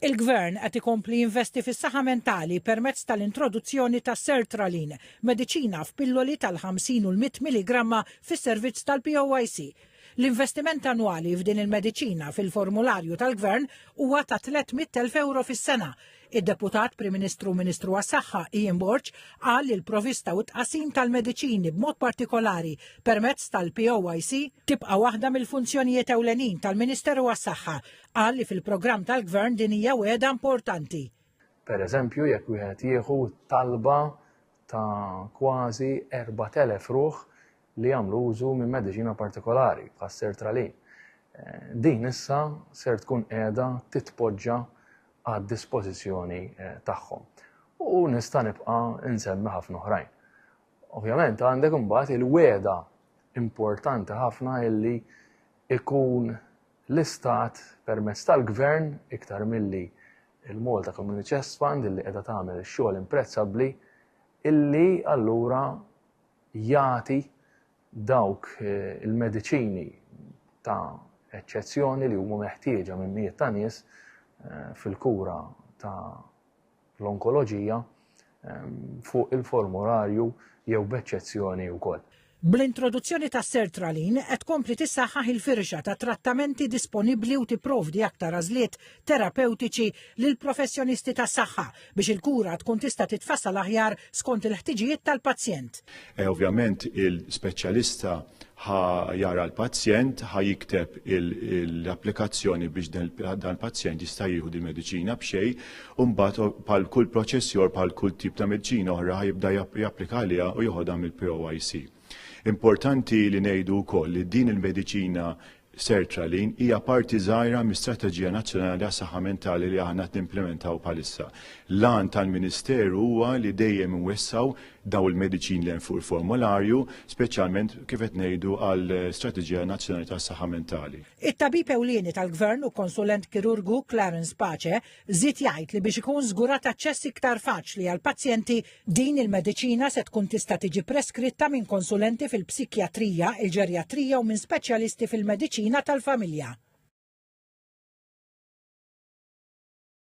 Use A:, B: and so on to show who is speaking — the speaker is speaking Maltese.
A: Il-Gvern qed ikompli jinvesti fis-saħħa mentali permezz tal-introduzzjoni ta' sertraline, mediċina f'pilloli tal-50 u l-100 milligramma fis-servizz tal-POIC. L-investiment annwali f'din il-mediċina fil-formularju tal-Gvern huwa ta' 300,000 euro fis-sena. Id-deputat Prim Ministru Ministru għas-Saħħa Ian Borg qal li l-provista u tqasim tal-mediċini b'mod partikolari permezz tal-POIC tibqa' waħda mill-funzjonijiet ewlenin tal-Ministeru għas-Saħħa. Qal li fil-programm tal-Gvern din hija wegħda importanti.
B: Pereżempju, jekk wieħed jieħu talba ta' kważi 4,000 ruħ li jagħmlu użu minn mediċina partikolari bħas sertralin. Din issa ser tkun qiegħda titpoġġa għad-dispożizzjoni tagħhom. U nista' nibqa' insemmi ħafna oħrajn. Ovvjament għandek imbagħad il-wegħda importanti ħafna illi ikun l-istat permezz tal-Gvern iktar milli il-Malta Community Chest Fund illi qiegħda tagħmel ix-xogħol imprezzabbli illi allura jagħti dawk il-mediċini ta' eċċezzjoni li huma meħtieġa minn mijiet ta' nies fil-kura ta' l-onkoloġija fuq il-formularju jew b'eċċezzjoni wkoll.
A: Bl-introduzzjoni ta' sertraline qed tkompli tissaħħaħ il-firxa ta' trattamenti disponibbli u tipprovdi aktar għażliet terapeutiċi lil professjonisti tas-saħħa biex il-kura tkun tista' titfassal aħjar skont il-ħtiġijiet tal-pazjent.
C: Ovvjament il-speċjalista jara l-pazjent, jikteb l-applikazzjoni biex dan il-pazjent jista' jieħu di mediċina b'xejn, u mbagħad bħal kull proċessjor bħal kull tip ta' mediċina oħra jibda japplika għaliha u joħodha mill-POIC. Importanti li ngħidu wkoll li din il-mediċina sertraline hija parti żgħira mis-Strateġija Nazzjonali għas-Saħħa Mentali li aħna nimplementaw bħalissa. L-għan tal-Ministeru huwa li dejjem inwessaw daw il-mediċin li hemm formularju, speċjalment kif qed ngħidu għall-Strateġija Nazzjonali tas-Saħħa Mentali.
A: It-tabib ewlieni tal-Gvern u konsulent kirurgu Clarence Pace żied jgħid li biex ikun żgurat aċċess iktar faċli għal pazjenti din il-mediċina se tkun tista' tiġi preskritta minn konsulenti fil-psikjatrija, il-ġerjatrija u minn speċjalisti fil-mediċina tal-familja.